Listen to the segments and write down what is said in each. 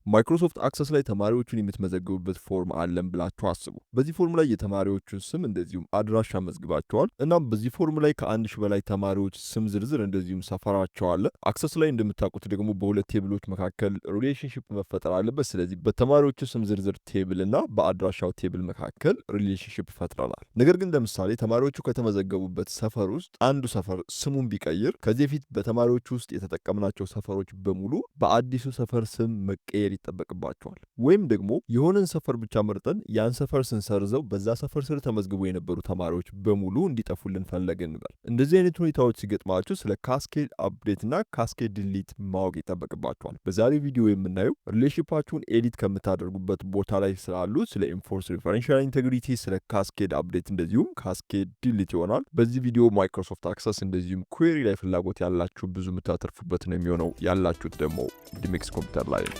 ማይክሮሶፍት አክሰስ ላይ ተማሪዎቹን የምትመዘግቡበት ፎርም አለን ብላችሁ አስቡ። በዚህ ፎርም ላይ የተማሪዎቹን ስም እንደዚሁም አድራሻ መዝግባቸዋል። እናም በዚህ ፎርም ላይ ከ1000 በላይ ተማሪዎች ስም ዝርዝር እንደዚሁም ሰፈራቸው አለ። አክሰስ ላይ እንደምታውቁት ደግሞ በሁለት ቴብሎች መካከል ሪሌሽንሺፕ መፈጠር አለበት። ስለዚህ በተማሪዎቹ ስም ዝርዝር ቴብል እና በአድራሻው ቴብል መካከል ሪሌሽንሺፕ ፈጥረናል። ነገር ግን ለምሳሌ ተማሪዎቹ ከተመዘገቡበት ሰፈር ውስጥ አንዱ ሰፈር ስሙን ቢቀይር ከዚህ በፊት በተማሪዎቹ ውስጥ የተጠቀምናቸው ሰፈሮች በሙሉ በአዲሱ ሰፈር ስም መቀየር ይጠበቅባቸዋል። ወይም ደግሞ የሆነን ሰፈር ብቻ መርጠን ያን ሰፈር ስንሰርዘው በዛ ሰፈር ስር ተመዝግቦ የነበሩ ተማሪዎች በሙሉ እንዲጠፉልን ፈለግን እንበል። እንደዚህ አይነት ሁኔታዎች ሲገጥማችሁ ስለ ካስኬድ አፕዴት እና ካስኬድ ዲሊት ማወቅ ይጠበቅባቸዋል። በዛሬው ቪዲዮ የምናየው ሪሌሽንሺፓችሁን ኤዲት ከምታደርጉበት ቦታ ላይ ስላሉ ስለ ኢንፎርስ ሪፈረንሻል ኢንቴግሪቲ፣ ስለ ካስኬድ አፕዴት እንደዚሁም ካስኬድ ዲሊት ይሆናል። በዚህ ቪዲዮ ማይክሮሶፍት አክሰስ እንደዚሁም ኩዌሪ ላይ ፍላጎት ያላችሁ ብዙ የምታተርፉበት ነው የሚሆነው። ያላችሁት ደግሞ ዲሜክስ ኮምፒውተር ላይ ነው።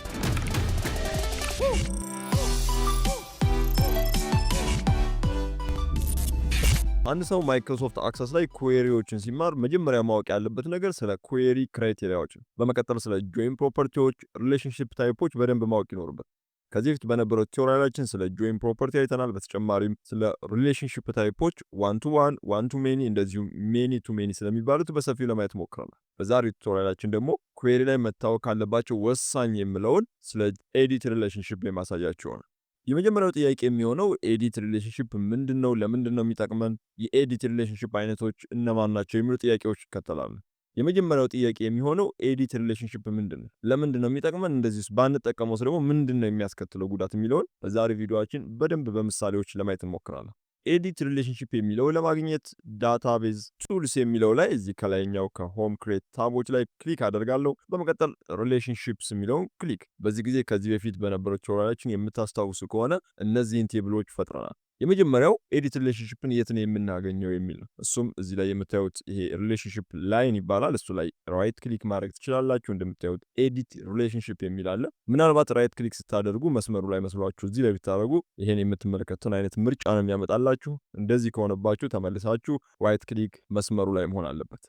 አንድ ሰው ማይክሮሶፍት አክሰስ ላይ ኩዌሪዎችን ሲማር መጀመሪያ ማወቅ ያለበት ነገር ስለ ኩዌሪ ክራይቴሪያዎች፣ በመቀጠል ስለ ጆይን ፕሮፐርቲዎች፣ ሪሌሽንሺፕ ታይፖች በደንብ ማወቅ ይኖርበት። ከዚህ በፊት በነበረው ቲዩቶሪያላችን ስለ ጆይን ፕሮፐርቲ አይተናል። በተጨማሪም ስለ ሪሌሽንሺፕ ታይፖች ዋን ቱ ዋን፣ ዋን ቱ ሜኒ እንደዚሁም ሜኒ ቱ ሜኒ ስለሚባሉት በሰፊው ለማየት ሞክረናል። በዛሬው ቲዩቶሪያላችን ደግሞ ኩዌሪ ላይ መታወቅ ካለባቸው ወሳኝ የምለውን ስለ ኤዲት ሪሌሽንሺፕ የማሳያችሁ ነው። የመጀመሪያው ጥያቄ የሚሆነው ኤዲት ሪሌሽንሺፕ ምንድነው? ለምንድነው የሚጠቅመን? የኤዲት ሪሌሽንሺፕ አይነቶች እነማን ናቸው? የሚሉ ጥያቄዎች ይከተላሉ። የመጀመሪያው ጥያቄ የሚሆነው ኤዲት ሪሌሽንሺፕ ምንድነው? ለምንድነው የሚጠቅመን? እንደዚህስ ባንጠቀመውስ ደግሞ ምንድነው የሚያስከትለው ጉዳት የሚለውን በዛሬ ቪዲዮአችን በደንብ በምሳሌዎች ለማየት እንሞክራለን። ኤዲት ሪሌሽንሺፕ የሚለው ለማግኘት ዳታቤዝ ቱልስ የሚለው ላይ እዚህ ከላይኛው ከሆም ክሬት ታቦች ላይ ክሊክ አደርጋለሁ። በመቀጠል ሪሌሽንሺፕስ የሚለውን ክሊክ። በዚህ ጊዜ ከዚህ በፊት በነበረው ቲዩቶሪያላችን የምታስታውሱ ከሆነ እነዚህን ቴብሎች ፈጥረናል። የመጀመሪያው ኤዲት ሪሌሽንሺፕን የት ነው የምናገኘው የሚል ነው። እሱም እዚህ ላይ የምታዩት ይሄ ሪሌሽንሺፕ ላይን ይባላል። እሱ ላይ ራይት ክሊክ ማድረግ ትችላላችሁ። እንደምታዩት ኤዲት ሪሌሽንሺፕ የሚል አለ። ምናልባት ራይት ክሊክ ስታደርጉ መስመሩ ላይ መስሏችሁ እዚህ ላይ ብታደርጉ ይሄን የምትመለከቱን አይነት ምርጫ ነው የሚያመጣላችሁ። እንደዚህ ከሆነባችሁ ተመልሳችሁ ራይት ክሊክ መስመሩ ላይ መሆን አለበት።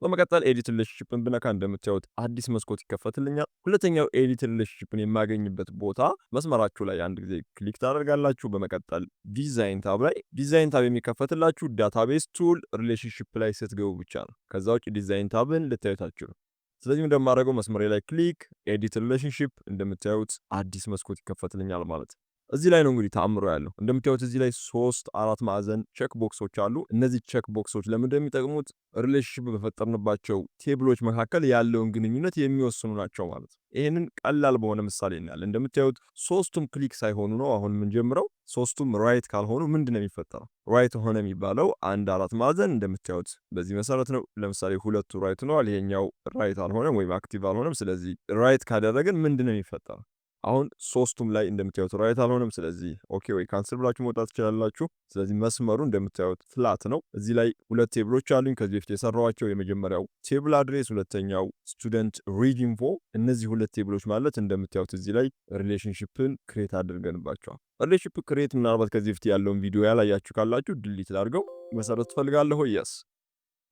በመቀጠል ኤዲት ሪሌሽንሺፕን ብነካ እንደምታዩት አዲስ መስኮት ይከፈትልኛል። ሁለተኛው ኤዲት ሪሌሽንሺፕን የማገኝበት ቦታ መስመራችሁ ላይ አንድ ጊዜ ክሊክ ታደርጋላችሁ። በመቀጠል ዲዛይን ታብ ላይ ዲዛይን ታብ የሚከፈትላችሁ ዳታቤዝ ቱል ሪሌሽንሺፕ ላይ ስትገቡ ብቻ ነው። ከዛ ውጭ ዲዛይን ታብን ልታዩታችሁ ነው። ስለዚህ እንደማደርገው መስመሬ ላይ ክሊክ ኤዲት ሪሌሽንሺፕ እንደምታዩት አዲስ መስኮት ይከፈትልኛል ማለት ነው። እዚህ ላይ ነው እንግዲህ ተአምሮ ያለው። እንደምታዩት እዚህ ላይ 3-4 ማዕዘን ቼክ ቦክሶች አሉ። እነዚህ ቼክ ቦክሶች ለምንድነው የሚጠቅሙት? ሪሌሽንሺፕ በፈጠርንባቸው ቴብሎች መካከል ያለውን ግንኙነት የሚወስኑ ናቸው ማለት ነው። ይሄንን ቀላል በሆነ ምሳሌ እናያለን። እንደምታዩት ሶስቱም ክሊክ ሳይሆኑ ነው አሁን የምንጀምረው። ሶስቱም ራይት ካልሆኑ ምንድነው የሚፈጠረው? ራይት ሆነ የሚባለው 1-4 ማዕዘን እንደምታዩት በዚህ መሰረት ነው። ለምሳሌ ሁለቱ ራይት ሆነዋል፣ ይሄኛው ራይት አልሆነም ወይም አክቲቭ አልሆነም። ስለዚህ ራይት ካደረግን ምንድነው የሚፈጠረው? አሁን ሶስቱም ላይ እንደምታዩት ራይት አልሆነም። ስለዚህ ኦኬ ወይ ካንስል ብላችሁ መውጣት ትችላላችሁ። ስለዚህ መስመሩ እንደምታዩት ፍላት ነው። እዚህ ላይ ሁለት ቴብሎች አሉኝ ከዚህ በፊት የሰራኋቸው። የመጀመሪያው ቴብል አድሬስ፣ ሁለተኛው ስቱደንት ሪድ ኢንፎ። እነዚህ ሁለት ቴብሎች ማለት እንደምታዩት እዚህ ላይ ሪሌሽንሺፕን ክሬት አድርገንባቸዋል። ሪሌሽንሺፕ ክሬት ምናልባት ከዚህ በፊት ያለውን ቪዲዮ ያላያችሁ ካላችሁ ድሊት ላድርገው። መሰረት ትፈልጋለሁ የስ።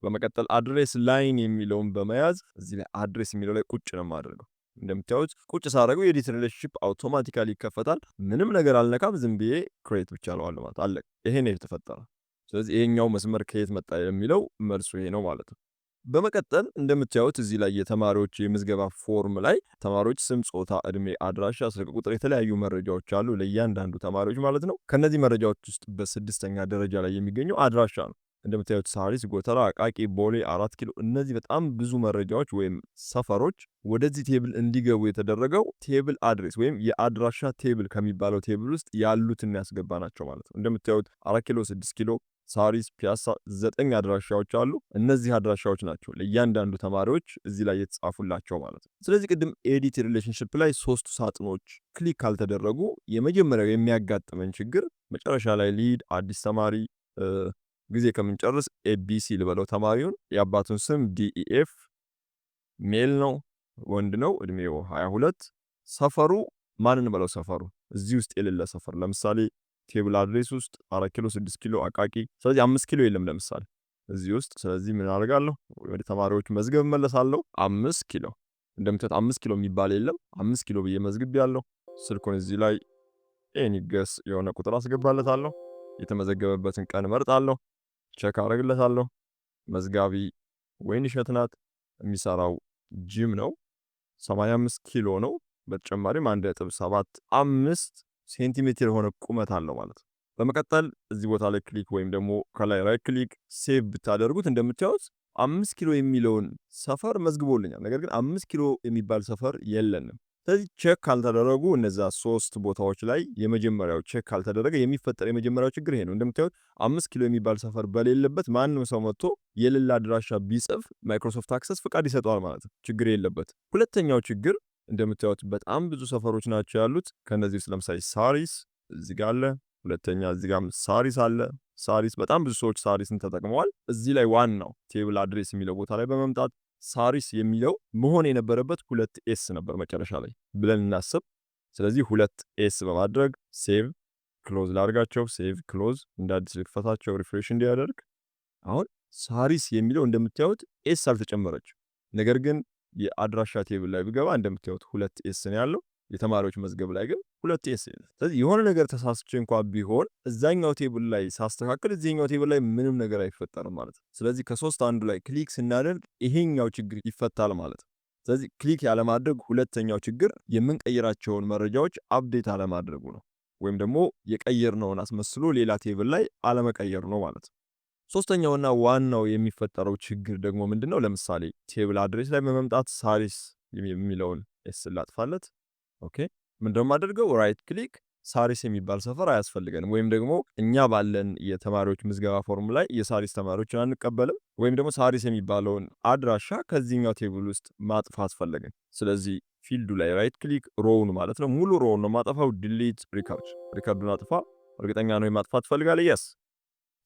በመቀጠል አድሬስ ላይን የሚለውን በመያዝ እዚህ ላይ አድሬስ የሚለው ላይ ቁጭ ነው የማደርገው። እንደምታዩት ቁጭ ሳደርገው የኤዲት ሪሌሽንሺፕ አውቶማቲካሊ ይከፈታል። ምንም ነገር አልነካም። ዝም ብዬ ክሬት ብቻ አለዋለሁ ማለት አለቀ። ይሄ ነው የተፈጠረው። ስለዚህ ይሄኛው መስመር ከየት መጣ የሚለው መልሱ ይሄ ነው ማለት ነው። በመቀጠል እንደምታዩት እዚህ ላይ የተማሪዎች የምዝገባ ፎርም ላይ ተማሪዎች ስም፣ ጾታ፣ እድሜ፣ አድራሻ፣ ስልክ ቁጥር የተለያዩ መረጃዎች አሉ ለእያንዳንዱ ተማሪዎች ማለት ነው። ከነዚህ መረጃዎች ውስጥ በስድስተኛ ደረጃ ላይ የሚገኘው አድራሻ ነው። እንደምታዩት ሳሪስ፣ ጎተራ፣ አቃቂ፣ ቦሌ፣ 4 ኪሎ እነዚህ በጣም ብዙ መረጃዎች ወይም ሰፈሮች ወደዚህ ቴብል እንዲገቡ የተደረገው ቴብል አድሬስ ወይም የአድራሻ ቴብል ከሚባለው ቴብል ውስጥ ያሉትን ያስገባ ናቸው ማለት ነው። እንደምታዩት 4 ኪሎ፣ 6 ኪሎ፣ ሳሪስ፣ ፒያሳ 9 አድራሻዎች አሉ። እነዚህ አድራሻዎች ናቸው ለእያንዳንዱ ተማሪዎች እዚህ ላይ የተጻፉላቸው ማለት ነው። ስለዚህ ቅድም ኤዲት ሪሌሽንሺፕ ላይ 3 ሳጥኖች ክሊክ ካልተደረጉ የመጀመሪያው የሚያጋጥመን ችግር መጨረሻ ላይ ሊድ አዲስ ተማሪ ጊዜ ከምንጨርስ ኤቢሲ ልበለው ተማሪውን፣ የአባቱን ስም ዲኢኤፍ፣ ሜል ነው ወንድ ነው፣ እድሜው 22፣ ሰፈሩ ማንን በለው ሰፈሩ እዚህ ውስጥ የሌለ ሰፈር ለምሳሌ ቴብል አድሬስ ውስጥ 4 ኪሎ፣ 6 ኪሎ፣ አቃቂ። ስለዚህ 5 ኪሎ የለም ለምሳሌ እዚህ ውስጥ። ስለዚህ ምን አደርጋለሁ? ወደ ተማሪዎች መዝገብ መለሳለሁ። 5 ኪሎ እንደምታዩት 5 ኪሎ የሚባል የለም። 5 ኪሎ ብዬ መዝግቤያለሁ። ስልኩን እዚህ ላይ ኤኒ ገስ የሆነ ቁጥር አስገባለታለሁ። የተመዘገበበትን ቀን እመርጣለሁ። ቼክ አደርግለታለሁ። መዝጋቢ ወይንሸት ናት። የሚሰራው ጂም ነው። 85 ኪሎ ነው። በተጨማሪም 1.75 ሴንቲሜትር የሆነ ቁመት አለው ማለት ነው። በመቀጠል እዚህ ቦታ ላይ ክሊክ ወይም ደግሞ ከላይ ራይት ክሊክ ሴቭ ብታደርጉት እንደምታዩት 5 ኪሎ የሚለውን ሰፈር መዝግቦልኛል። ነገር ግን 5 ኪሎ የሚባል ሰፈር የለንም። ስለዚህ ቼክ ካልተደረጉ እነዛ 3 ቦታዎች ላይ የመጀመሪያው ቼክ ካልተደረገ የሚፈጠር የመጀመሪያው ችግር ይሄ ነው። እንደምታዩት 5 ኪሎ የሚባል ሰፈር በሌለበት ማንም ሰው መጥቶ የሌላ አድራሻ ቢጽፍ ማይክሮሶፍት አክሰስ ፍቃድ ይሰጠዋል ማለት ነው። ችግር የለበት። ሁለተኛው ችግር እንደምታዩት በጣም ብዙ ሰፈሮች ናቸው ያሉት። ከነዚህ ውስጥ ለምሳሌ ሳሪስ እዚህ ጋር አለ። ሁለተኛ እዚህ ጋር ሳሪስ አለ። ሳሪስ በጣም ብዙ ሰዎች ሳሪስን ተጠቅመዋል። እዚህ ላይ ዋናው ቴብል አድሬስ የሚለው ቦታ ላይ በመምጣት ሳሪስ የሚለው መሆን የነበረበት 2 ኤስ ነበር መጨረሻ ላይ ብለን እናስብ። ስለዚህ 2 ኤስ በማድረግ ሴቭ ክሎዝ ላድርጋቸው። ሴቭ ክሎዝ እንደ አዲስ ልክፈታቸው ሪፍሬሽ እንዲያደርግ። አሁን ሳሪስ የሚለው እንደምታዩት ኤስ አልተጨመረች። ነገር ግን የአድራሻ ቴብል ላይ ብገባ እንደምታዩት 2 ኤስ ነው ያለው። የተማሪዎች መዝገብ ላይ ግን 2 ኤስ ነው። ስለዚህ የሆነ ነገር ተሳስቼ እንኳን ቢሆን እዛኛው ቴብል ላይ ሳስተካክል እዚህኛው ቴብል ላይ ምንም ነገር አይፈጠርም ማለት ነው። ስለዚህ ከሶስት አንዱ ላይ ክሊክ ስናደርግ ይሄኛው ችግር ይፈታል ማለት ነው። ስለዚህ ክሊክ ያለማድረግ ሁለተኛው ችግር የምንቀይራቸውን መረጃዎች አፕዴት አለማድረጉ ነው። ወይም ደግሞ የቀየርነውን አስመስሎ ሌላ ቴብል ላይ አለመቀየር ነው ማለት ነው። ሶስተኛውና ዋናው የሚፈጠረው ችግር ደግሞ ምንድነው? ለምሳሌ ቴብል አድሬስ ላይ በመምጣት ሳሪስ የሚለውን ኤስ ላጥፋለት። ኦኬ ምንድነው የማደርገው? ራይት ክሊክ ሳሪስ የሚባል ሰፈር አያስፈልገንም። ወይም ደግሞ እኛ ባለን የተማሪዎች ምዝገባ ፎርም ላይ የሳሪስ ተማሪዎችን አንቀበልም። ወይም ደግሞ ሳሪስ የሚባለውን አድራሻ ከዚህኛው ቴብል ውስጥ ማጥፋት ፈለግን። ስለዚህ ፊልዱ ላይ ራይት ክሊክ ሮውን ማለት ነው፣ ሙሉ ሮውን ነው ማጠፋው። ዲሊት ሪከርድ፣ ሪከርዱን አጥፋ። እርግጠኛ ነው የማጥፋት ፈልጋለሁ። የስ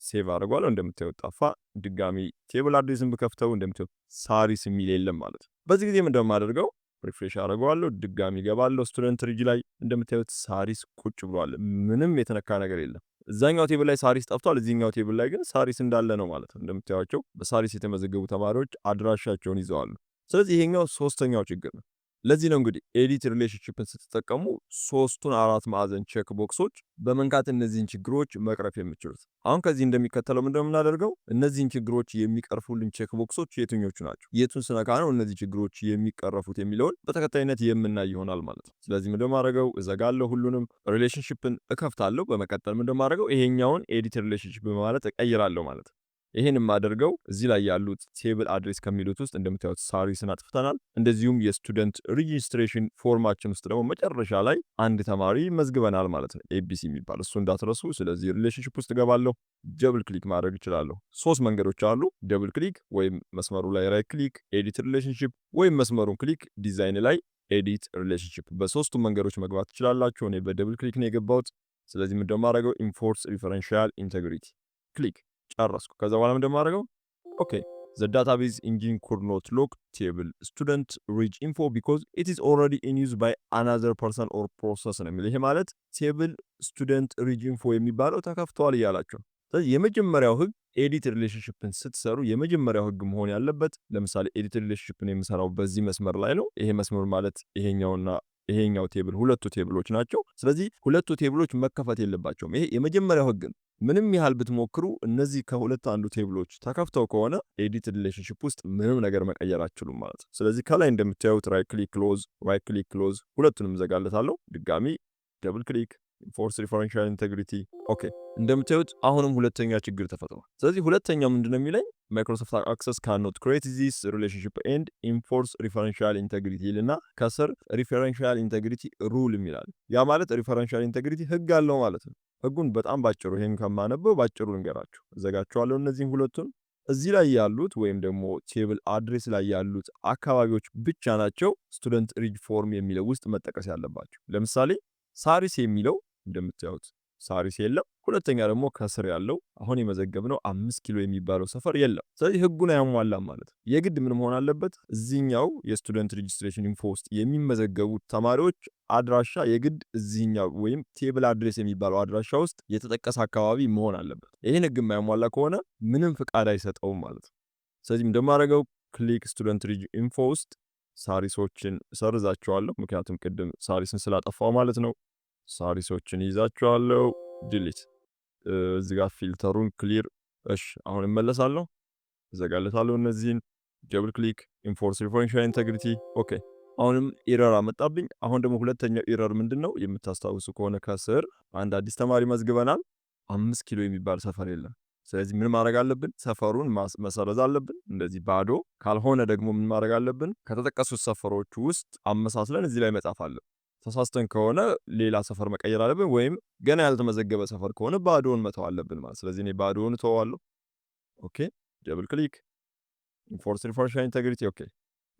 ሴቭ አድርጓለሁ። እንደምታዩት ጠፋ። ድጋሚ ቴብል አድሬስን ብከፍተው እንደምታዩት ሳሪስ የሚል የለም ማለት ነው። በዚህ ጊዜ ምንድነው የማደርገው? ሪፍሬሽ አደርገዋለሁ። ድጋሚ ገባለሁ። ስቱደንት ሪጅ ላይ እንደምታዩት ሳሪስ ቁጭ ብሏል። ምንም የተነካ ነገር የለም። እዛኛው ቴብል ላይ ሳሪስ ጠፍቷል። እዚህኛው ቴብል ላይ ግን ሳሪስ እንዳለ ነው ማለት ነው። እንደምታዩቸው በሳሪስ የተመዘገቡ ተማሪዎች አድራሻቸውን ይዘዋሉ። ስለዚህ ይሄኛው ሶስተኛው ችግር ነው። ለዚህ ነው እንግዲህ ኤዲት ሪሌሽንሺፕን ስትጠቀሙ ሶስቱን 4 ማዕዘን ቼክ ቦክሶች በመንካት እነዚህን ችግሮች መቅረፍ የምትችሉት። አሁን ከዚህ እንደሚከተለው ምንድነው የምናደርገው? እነዚህን ችግሮች የሚቀርፉልን ቼክ ቦክሶች የትኞቹ ናቸው፣ የቱን ስነካ ነው እነዚህ ችግሮች የሚቀረፉት የሚለውን በተከታይነት የምናይ ይሆናል ማለት ነው። ስለዚህ ምንድነው የማደርገው? እዘጋለሁ፣ ሁሉንም ሪሌሽንሺፕን እከፍታለሁ። በመቀጠል ምንድነው የማደርገው? ይሄኛውን ኤዲት ሪሌሽንሺፕ በማለት እቀይራለሁ ማለት ነው። ይሄን የማደርገው እዚህ ላይ ያሉት ቴብል አድሬስ ከሚሉት ውስጥ እንደምታዩት ሳሪስን አጥፍተናል። እንደዚሁም የስቱደንት ሬጂስትሬሽን ፎርማችን ውስጥ ደግሞ መጨረሻ ላይ አንድ ተማሪ መዝግበናል ማለት ነው፣ ኤቢሲ የሚባል እሱ እንዳትረሱ። ስለዚህ ሪሌሽንሺፕ ውስጥ ገባለሁ፣ ደብል ክሊክ ማድረግ እችላለሁ። 3 መንገዶች አሉ። ደብል ክሊክ ወይም መስመሩ ላይ ራይት ክሊክ ኤዲት ሪሌሽንሺፕ፣ ወይም መስመሩን ክሊክ ዲዛይን ላይ ኤዲት ሪሌሽንሺፕ። በሶስቱም መንገዶች መግባት ትችላላችሁ። እኔ በደብል ክሊክ ነው የገባሁት። ስለዚህ ምንድን ነው የማደርገው? ኢንፎርስ ሪፈረንሻል ኢንቴግሪቲ ክሊክ ጨረስኩ። ከዛ በኋላ ምንድን ነው የማደርገው? ኦኬ the database engine could not lock table student reach info because it is already in use by another person or process ነው የሚለው። ይሄ ማለት ቴብል ስቱደንት ሪጅ ኢንፎ የሚባለው ተከፍቷል እያላችሁ። ስለዚህ የመጀመሪያው ህግ ኤዲት ሪሌሽንሺፕን ስትሰሩ የመጀመሪያው ህግ መሆን ያለበት፣ ለምሳሌ ኤዲት ሪሌሽንሺፕን የምሰራው በዚህ መስመር ላይ ነው። ይሄ መስመር ማለት ይሄኛውና ይሄኛው ቴብል ሁለቱ ቴብሎች ናቸው። ስለዚህ ሁለቱ ቴብሎች መከፈት የለባቸውም። ይሄ የመጀመሪያው ህግ ነው። ምንም ያህል ብትሞክሩ እነዚህ ከሁለት አንዱ ቴብሎች ተከፍተው ከሆነ ኤዲት ሪሌሽንሺፕ ውስጥ ምንም ነገር መቀየር አትችሉም ማለት ነው። ስለዚህ ከላይ እንደምታዩት ራይት ክሊክ ክሎዝ፣ ራይት ክሊክ ክሎዝ፣ ሁለቱንም ዘጋለታለሁ። ድጋሚ ደብል ክሊክ ኢንፎርስ ሪፈረንሻል ኢንቴግሪቲ። ኦኬ እንደምታዩት አሁንም ሁለተኛ ችግር ተፈጥሯል። ስለዚህ ሁለተኛው ምንድነው የሚለኝ? ማይክሮሶፍት አክሰስ ካንኖት ክሬት ዚስ ሪሌሽንሺፕ ኤንድ ኢንፎርስ ሪፈረንሻል ኢንቴግሪቲ ይልና ከስር ሪፈረንሻል ኢንቴግሪቲ ሩል የሚላል። ያ ማለት ሪፈረንሻል ኢንቴግሪቲ ህግ አለው ማለት ነው። ህጉን በጣም ባጭሩ ይሄን ከማነበው ባጭሩ ልንገራችሁ። እዘጋቸዋለሁ እነዚህን ሁለቱን። እዚህ ላይ ያሉት ወይም ደግሞ ቴብል አድሬስ ላይ ያሉት አካባቢዎች ብቻ ናቸው ስቱደንት ሪጅ ፎርም የሚለው ውስጥ መጠቀስ ያለባቸው። ለምሳሌ ሳሪስ የሚለው እንደምታዩት ሳሪስ የለም። ሁለተኛ ደግሞ ከስር ያለው አሁን የመዘገብነው 5 ኪሎ የሚባለው ሰፈር የለም። ስለዚህ ህጉን አያሟላም ማለት ነው። የግድ ምን መሆን አለበት? እዚህኛው የስቱደንት ሬጂስትሬሽን ኢንፎ ውስጥ የሚመዘገቡት ተማሪዎች አድራሻ የግድ እዚህኛው ወይም ቴብል አድሬስ የሚባለው አድራሻ ውስጥ የተጠቀሰ አካባቢ መሆን አለበት። ይህን ህግ የማያሟላ ከሆነ ምንም ፍቃድ አይሰጠውም ማለት ነው። ስለዚህ እንደማደርገው ክሊክ ስቱደንት ሪጅ ኢንፎ ውስጥ ሳሪሶችን ሰርዛቸዋለሁ፣ ምክንያቱም ቅድም ሳሪስን ስላጠፋው ማለት ነው። ሳሪሶችን ይዛቸዋለሁ። ዲሊት እዚህ ጋር ፊልተሩን ክሊር። እሺ አሁን እመለሳለሁ፣ እዘጋለታለሁ እነዚህን። ደብል ክሊክ ኢንፎርስ ሪፈረንሻል ኢንተግሪቲ። ኦኬ አሁንም ኤረር አመጣብኝ። አሁን ደግሞ ሁለተኛው ኤረር ምንድነው? የምታስታውሱ ከሆነ ከስር አንድ አዲስ ተማሪ መዝግበናል። 5 ኪሎ የሚባል ሰፈር የለም። ስለዚህ ምን ማድረግ አለብን? ሰፈሩን መሰረዝ አለብን፣ እንደዚህ ባዶ። ካልሆነ ደግሞ ምን ማድረግ አለብን? ከተጠቀሱት ሰፈሮች ውስጥ አመሳስለን እዚህ ላይ መጻፍ አለብን። ተሳስተን ከሆነ ሌላ ሰፈር መቀየር አለብን፣ ወይም ገና ያልተመዘገበ ሰፈር ከሆነ ባዶውን መተው አለብን ማለት። ስለዚህ እኔ ባዶውን እተዋለሁ። ኦኬ ደብል ክሊክ ኢንፎርስ ሪፈረንሻል ኢንተግሪቲ። ኦኬ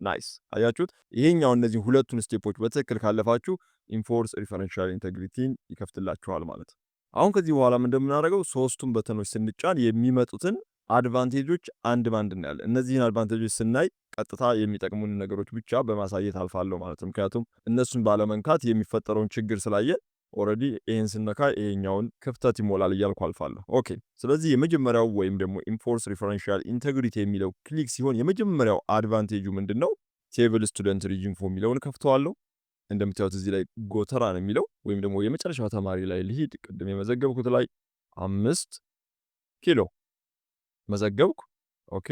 ናይስ። አያችሁት? ይሄኛው እነዚህ ሁለቱን ስቴፖች በትክክል ካለፋችሁ ኢንፎርስ ሪፈረንሻል ኢንተግሪቲን ይከፍትላችኋል ማለት። አሁን ከዚህ በኋላም እንደምናደርገው ሶስቱን በተኖች ስንጫን የሚመጡትን አድቫንቴጆች አንድ ባንድ እናያለን። እነዚህን አድቫንቴጆች ስናይ ቀጥታ የሚጠቅሙን ነገሮች ብቻ በማሳየት አልፋለሁ ማለት ነው። ምክንያቱም እነሱን ባለመንካት የሚፈጠረውን ችግር ስላየን ኦልሬዲ ይሄን ስነካ ይሄኛውን ክፍተት ይሞላል እያልኩ አልፋለሁ። ኦኬ ስለዚህ የመጀመሪያው ወይም ደግሞ ኢንፎርስ ሪፈረንሻል ኢንተግሪቲ የሚለው ክሊክ ሲሆን የመጀመሪያው አድቫንቴጁ ምንድነው? ቴብል ስቱደንት ሪጅን ፎር የሚለውን ከፍተዋለሁ። እንደምታዩት እዚህ ላይ ጎተራ ነው የሚለው፣ ወይም ደግሞ የመጨረሻው ተማሪ ላይ ልሂድ። ቅድም የመዘገብኩት ላይ 5 ኪሎ መዘገብኩ። ኦኬ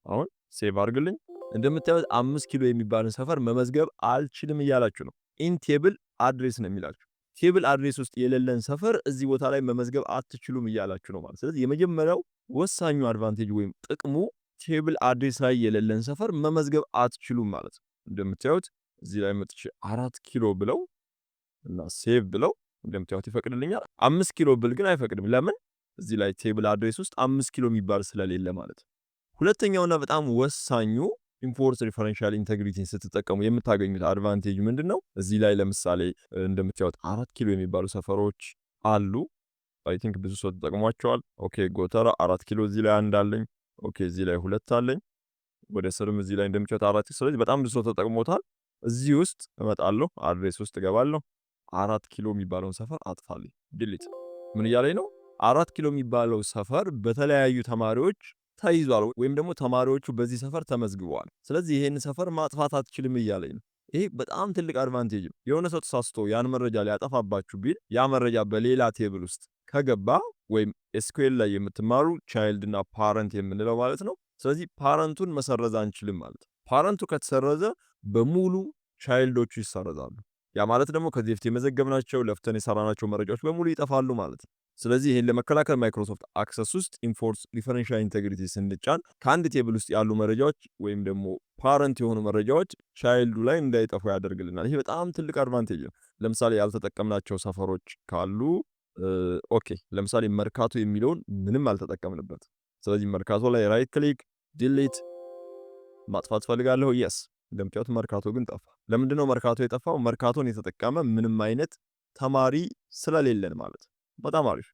አሁን ሴቭ አድርግልኝ። እንደምታዩት 5 ኪሎ የሚባልን ሰፈር መመዝገብ አልችልም እያላችሁ ነው። ኢን ቴብል አድሬስ ነው የሚላችሁ። ቴብል አድሬስ ውስጥ የሌለን ሰፈር እዚህ ቦታ ላይ መመዝገብ አትችሉም እያላችሁ ነው ማለት። ስለዚህ የመጀመሪያው ወሳኙ አድቫንቴጅ ወይም ጥቅሙ ቴብል አድሬስ ላይ የሌለን ሰፈር መመዝገብ አትችሉም ማለት ነው። እንደምታዩት እዚህ ላይ መጥቼ 4 ኪሎ ብለው እና ሴቭ ብለው እንደምታዩት ይፈቅድልኛል። 5 ኪሎ ብል ግን አይፈቅድም። ለምን? እዚህ ላይ ቴብል አድሬስ ውስጥ 5 ኪሎ የሚባል ስለሌለ ማለት ነው። ሁለተኛውና በጣም ወሳኙ ኢንፎርስ ሪፈረንሻል ኢንተግሪቲን ስትጠቀሙ የምታገኙት አድቫንቴጅ ምንድነው? እዚህ ላይ ለምሳሌ እንደምታዩት 4 ኪሎ የሚባሉ ሰፈሮች አሉ። አይ ቲንክ ብዙ ሰው ተጠቅሟቸዋል። ኦኬ ጎተራ 4 ኪሎ እዚህ ላይ አንድ አለኝ። ኦኬ እዚህ ላይ 2 አለኝ። ወደ ስርም እዚህ ላይ እንደምታዩት 4። ስለዚህ በጣም ብዙ ሰው ተጠቅሞታል። እዚህ ውስጥ እመጣለሁ፣ አድሬስ ውስጥ እገባለሁ። 4 ኪሎ የሚባለውን ሰፈር አጥፋልኝ፣ ዲሊት። ምን እያለኝ ነው? 4 ኪሎ የሚባለው ሰፈር በተለያዩ ተማሪዎች ተይዟል፣ ወይም ደግሞ ተማሪዎቹ በዚህ ሰፈር ተመዝግበዋል። ስለዚህ ይሄን ሰፈር ማጥፋት አትችልም እያለኝ ነው። ይሄ በጣም ትልቅ አድቫንቴጅ ነው። የሆነ ሰው ተሳስቶ ያን መረጃ ሊያጠፋባችሁ ቢል ያ መረጃ በሌላ ቴብል ውስጥ ከገባ ወይም ኤስኩኤል ላይ የምትማሩ ቻይልድ እና ፓረንት የምንለው ማለት ነው። ስለዚህ ፓረንቱን መሰረዝ አንችልም ማለት ነው። ፓረንቱ ከተሰረዘ በሙሉ ቻይልዶቹ ይሰረዛሉ። ያ ማለት ደግሞ ከዚህ በፊት የመዘገብናቸው ለፍተን የሰራናቸው መረጃዎች በሙሉ ይጠፋሉ ማለት ነው። ስለዚህ ይሄን ለመከላከል ማይክሮሶፍት አክሰስ ውስጥ ኢንፎርስ ሪፈረንሻል ኢንተግሪቲ ስንጫን ከአንድ ቴብል ውስጥ ያሉ መረጃዎች ወይም ደግሞ ፓረንት የሆኑ መረጃዎች ቻይልዱ ላይ እንዳይጠፉ ያደርግልናል። ይሄ በጣም ትልቅ አድቫንቴጅ ነው። ለምሳሌ ያልተጠቀምናቸው ሰፈሮች ካሉ ኦኬ ለምሳሌ መርካቶ የሚለውን ምንም አልተጠቀምንበት። ስለዚህ መርካቶ ላይ ራይት ክሊክ ዲሊት ማጥፋት ፈልጋለሁ። የስ እንደምታዩት መርካቶ ግን ጠፋ። ለምንድነው መርካቶ የጠፋው? መርካቶን የተጠቀመ ምንም አይነት ተማሪ ስለሌለን ማለት። በጣም አሪፍ።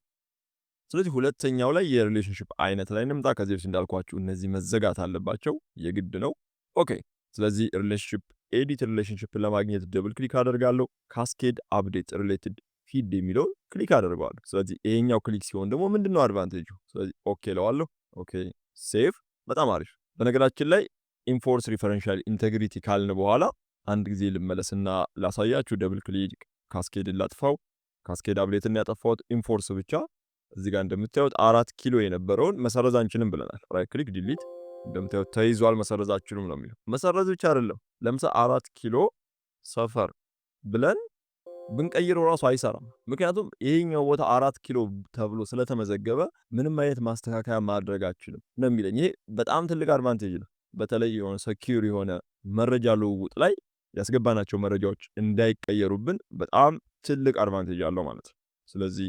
ስለዚህ ሁለተኛው ላይ የሪሌሽንሺፕ አይነት ላይ እንምጣ። ከዚህ በፊት እንዳልኳችሁ እነዚህ መዘጋት አለባቸው፣ የግድ ነው። ኦኬ ስለዚህ ሪሌሽንሺፕ ኤዲት ሪሌሽንሺፕን ለማግኘት ደብል ክሊክ አደርጋለሁ። ካስኬድ አፕዴት ሪሌትድ ፊድ የሚለውን ክሊክ አደርጋለሁ። ስለዚህ ይሄኛው ክሊክ ሲሆን ደግሞ ምንድነው አድቫንቴጁ? ስለዚህ ኦኬ ለዋለሁ። ኦኬ ሴቭ። በጣም አሪፍ። በነገራችን ላይ ኢንፎርስ ሪፈረንሻል ኢንተግሪቲ ካልን በኋላ አንድ ጊዜ ልመለስና ላሳያችሁ። ደብል ክሊክ ካስኬድ ላጥፋው። ካስኬድ አፕዴትን ያጠፋሁት ኢንፎርስ ብቻ። እዚህ ጋር እንደምታዩት 4 ኪሎ የነበረውን መሰረዝ አንችልም ብለናል። ራይት ክሊክ ዲሊት። እንደምታዩት ተይዟል፣ መሰረዝ አንችልም ነው የሚለው። መሰረዝ ብቻ አይደለም፣ ለምሳሌ 4 ኪሎ ሰፈር ብለን ብንቀይረው ራሱ አይሰራም። ምክንያቱም ይሄኛው ቦታ 4 ኪሎ ተብሎ ስለተመዘገበ ምንም አይነት ማስተካከያ ማድረግ አችልም ነው የሚለኝ። ይሄ በጣም ትልቅ አድቫንቴጅ ነው። በተለይ የሆነ ሴኪዩር የሆነ መረጃ ልውውጥ ላይ ያስገባናቸው መረጃዎች እንዳይቀየሩብን በጣም ትልቅ አድቫንቴጅ አለው ማለት ነው። ስለዚህ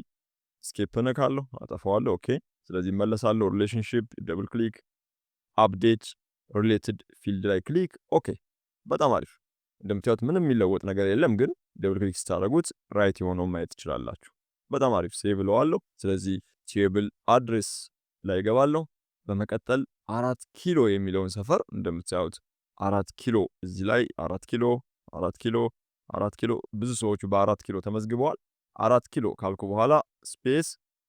ስኬፕ ነካለሁ፣ አጠፋዋለሁ። ኦኬ ስለዚህ መለሳለሁ። ሪሌሽንሺፕ ደብል ክሊክ አፕዴት ሪሌትድ ፊልድ ላይ ክሊክ። ኦኬ በጣም አሪፍ። እንደምታዩት ምንም የሚለወጥ ነገር የለም፣ ግን ደብል ክሊክ ስታደርጉት ራይት የሆነው ማየት ትችላላችሁ። በጣም አሪፍ። ሴቭ ለዋለሁ። ስለዚህ ቴብል አድሬስ ላይ ገባለሁ። በመቀጠል 4 ኪሎ የሚለውን ሰፈር እንደምታዩት 4 ኪሎ እዚህ ላይ 4 ኪሎ 4 ኪሎ 4 ኪሎ ብዙ ሰዎች በ4 ኪሎ ተመዝግበዋል። 4 ኪሎ ካልኩ በኋላ ስፔስ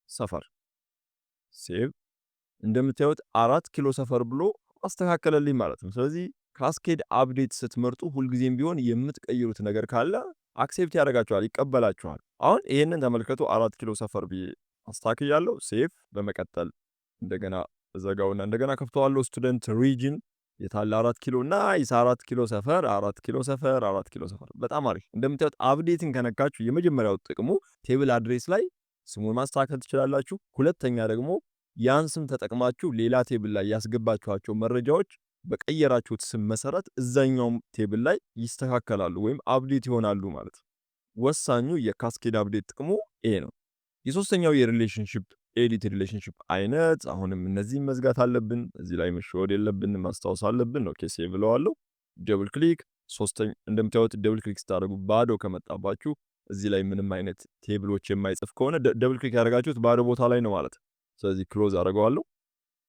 ሰፈር ሴቭ። እንደምታዩት 4 ኪሎ ሰፈር ብሎ አስተካከለልኝ ማለት ነው። ስለዚህ ካስኬድ አፕዴት ስትመርጡ ሁልጊዜም ቢሆን የምትቀይሩት ነገር ካለ አክሴፕት ያደርጋችኋል፣ ይቀበላችኋል። አሁን ይሄንን ተመልከቱ። 4 ኪሎ ሰፈር ብዬ አስተካክያለሁ። ሴቭ። በመቀጠል እንደገና እዘጋውና እንደገና ከፍተዋለሁ። ስቱደንት ሪጅን የታለ 4 ኪሎ ናይስ። 4 ኪሎ ሰፈር 4 ኪሎ ሰፈር 4 ኪሎ ሰፈር በጣም አሪፍ። እንደምታዩት አፕዴትን ከነካችሁ የመጀመሪያው ጥቅሙ ቴብል አድሬስ ላይ ስሙን ማስተካከል ትችላላችሁ። ሁለተኛ ደግሞ ያን ስም ተጠቅማችሁ ሌላ ቴብል ላይ ያስገባችኋቸው መረጃዎች በቀየራችሁት ስም መሰረት እዛኛውም ቴብል ላይ ይስተካከላሉ ወይም አፕዴት ይሆናሉ ማለት ነው። ወሳኙ የካስኬድ አፕዴት ጥቅሙ ይሄ ነው። የሶስተኛው የሪሌሽንሺፕ ኤዲት ሪሌሽንሺፕ አይነት አሁንም እነዚህን መዝጋት አለብን። እዚህ ላይ መሸወድ የለብንም፣ ማስታወስ አለብን። ኦኬ ሴቭ ብለዋለሁ። ደብል ክሊክ እንደምታዩት ደብል ክሊክ ስታደርጉ ባዶ ከመጣባችሁ እዚህ ላይ ምንም አይነት ቴብሎች የማይጽፍ ከሆነ ደብል ክሊክ ያደርጋችሁት ባዶ ቦታ ላይ ነው ማለት። ስለዚህ ክሎዝ አደርገዋለሁ።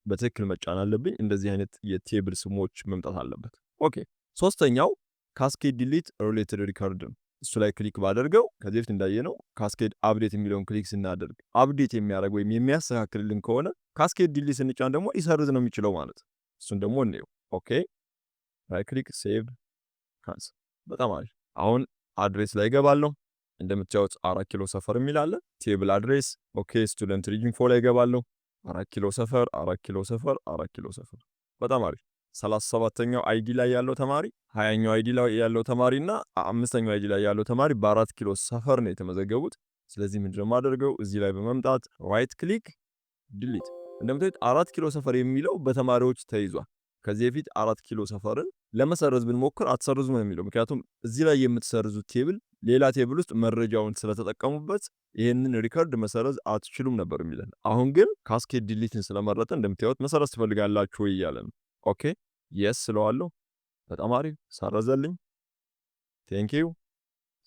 በትክክል መጫን አለብኝ። እንደዚህ አይነት የቴብል ስሞች መምጣት አለበት። ኦኬ ሶስተኛው ካስኬድ ዲሊት ሪሌትድ ሪከርድ ነው። እሱ ላይ ክሊክ ባደርገው ከዚህ በፊት እንዳየነው ካስኬድ አፕዴት የሚለውን ክሊክ ስናደርግ አፕዴት የሚያደርግ ወይም የሚያስተካክልልን ከሆነ ካስኬድ ዲሊት ስንጫን ደግሞ ሊሰርዝ ነው የሚችለው ማለት። እሱን ደግሞ እንየው። ኦኬ ራይት ክሊክ ሴቭ ካንስል። በጣም አሪፍ። አሁን አድሬስ ላይ እገባለሁ። እንደምታዩት 4 ኪሎ ሰፈር የሚል አለ። ቴብል አድሬስ ኦኬ። ስቱደንት ሪጅን 4 ላይ እገባለሁ። 4 ኪሎ ሰፈር 4 ኪሎ ሰፈር 4 ኪሎ ሰፈር በጣም አሪፍ። 37ኛው አይዲ ላይ ያለው ተማሪ 20ኛው አይዲ ላይ ያለው ተማሪና 5ኛው አይዲ ላይ ያለው ተማሪ በ4 ኪሎ ሰፈር ነው የተመዘገቡት። ስለዚህ ምንድነው የማደርገው እዚህ ላይ በመምጣት ራይት ክሊክ ዲሊት። እንደምታዩት 4 ኪሎ ሰፈር የሚለው በተማሪዎች ተይዟል። ከዚህ በፊት 4 ኪሎ ሰፈርን ለመሰረዝ ብንሞክር አትሰርዙ ነው የሚለው። ምክንያቱም እዚህ ላይ የምትሰርዙት ቴብል ሌላ ቴብል ውስጥ መረጃውን ስለተጠቀሙበት ይሄንን ሪከርድ መሰረዝ አትችሉም ነበር የሚለን። አሁን ግን ካስኬድ ዲሊትን ስለመረጠ እንደምታዩት መሰረዝ ትፈልጋላችሁ ወይ እያለ ነው። ኦኬ የስ ስለዋለሁ። በጣም አሪፍ ሰረዘልኝ። ቴንኪዩ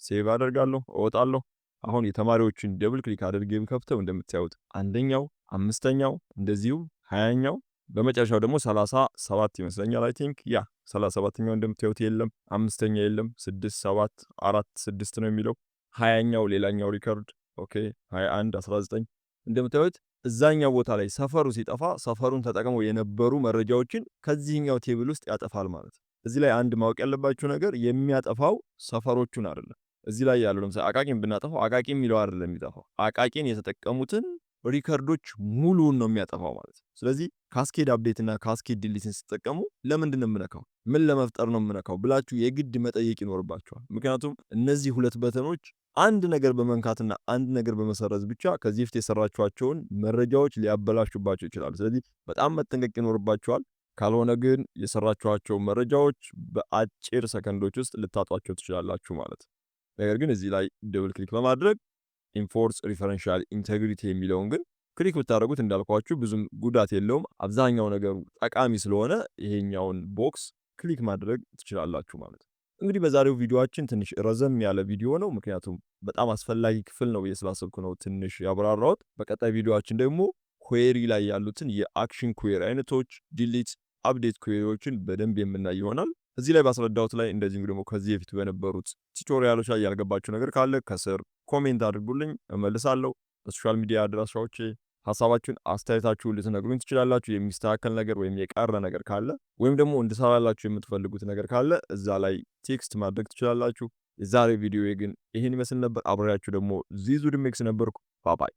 ሴቭ አደርጋለሁ፣ እወጣለሁ። አሁን የተማሪዎችን ደብል ክሊክ አድርጌ ከፍተው እንደምታዩት አንደኛው፣ አምስተኛው እንደዚሁ 20ኛው በመጨረሻው ደግሞ 37 ይመስለኛል። አይ ቲንክ ያ 37ኛው እንደምታዩት የለም፣ አምስተኛ የለም፣ 6 7 4 6 ነው የሚለው። 20ኛው ሌላኛው ሪከርድ ኦኬ 21 19 እንደምታዩት እዛኛው ቦታ ላይ ሰፈሩ ሲጠፋ ሰፈሩን ተጠቅመው የነበሩ መረጃዎችን ከዚህኛው ቴብል ውስጥ ያጠፋል ማለት ነው። እዚህ ላይ አንድ ማወቅ ያለባችሁ ነገር የሚያጠፋው ሰፈሮቹን አይደለም። እዚህ ላይ ያለው ለምሳሌ አቃቂን ብናጠፋው አቃቂ የሚለው አይደለም የሚጠፋው፣ አቃቂን የተጠቀሙትን ሪከርዶች ሙሉውን ነው የሚያጠፋው ማለት ነው። ስለዚህ ካስኬድ አፕዴት እና ካስኬድ ዲሊትን ስትጠቀሙ ለምንድን ነው የምነካው፣ ምን ለመፍጠር ነው የምነካው ብላችሁ የግድ መጠየቅ ይኖርባችኋል። ምክንያቱም እነዚህ ሁለት በተኖች አንድ ነገር በመንካትና አንድ ነገር በመሰረዝ ብቻ ከዚህ በፊት የሰራችኋቸውን መረጃዎች ሊያበላሹባቸው ይችላሉ። ስለዚህ በጣም መጠንቀቅ ይኖርባችኋል። ካልሆነ ግን የሰራችኋቸው መረጃዎች በአጭር ሰከንዶች ውስጥ ልታጧቸው ትችላላችሁ ማለት ነው። ነገር ግን እዚህ ላይ ደብል ክሊክ በማድረግ ኢንፎርስ ሪፈረንሻል ኢንቴግሪቲ የሚለውን ግን ክሊክ ብታደርጉት እንዳልኳችሁ ብዙም ጉዳት የለውም። አብዛኛው ነገሩ ጠቃሚ ስለሆነ ይሄኛውን ቦክስ ክሊክ ማድረግ ትችላላችሁ ማለት ነው። እንግዲህ በዛሬው ቪዲዮአችን ትንሽ ረዘም ያለ ቪዲዮ ነው፣ ምክንያቱም በጣም አስፈላጊ ክፍል ነው ስላሰብኩ ነው ትንሽ ያብራራሁት። በቀጣይ ቪዲዮአችን ደግሞ ኩዌሪ ላይ ያሉትን የአክሽን ኩዌሪ አይነቶች፣ ዲሊት፣ አፕዴት ኩዌሪዎችን በደንብ የምናይ ይሆናል። እዚህ ላይ ባስረዳሁት ላይ እንደዚህ ደግሞ ከዚህ በፊት በነበሩት ቱቶሪያሎች ላይ ያልገባችሁ ነገር ካለ ከስር ኮሜንት አድርጉልኝ፣ እመልሳለሁ። በሶሻል ሚዲያ አድራሻዎቼ ሐሳባችሁን፣ አስተያየታችሁን ልትነግሩኝ ትችላላችሁ። የሚስተካከል ነገር ወይም የቀረ ነገር ካለ ወይም ደግሞ እንድሰራላችሁ የምትፈልጉት ነገር ካለ እዛ ላይ ቴክስት ማድረግ ትችላላችሁ። የዛሬ ቪዲዮ ግን ይሄን ይመስል ነበር። አብሬያችሁ ደግሞ ዚዙ ድሜክስ ነበርኩ። ባባይ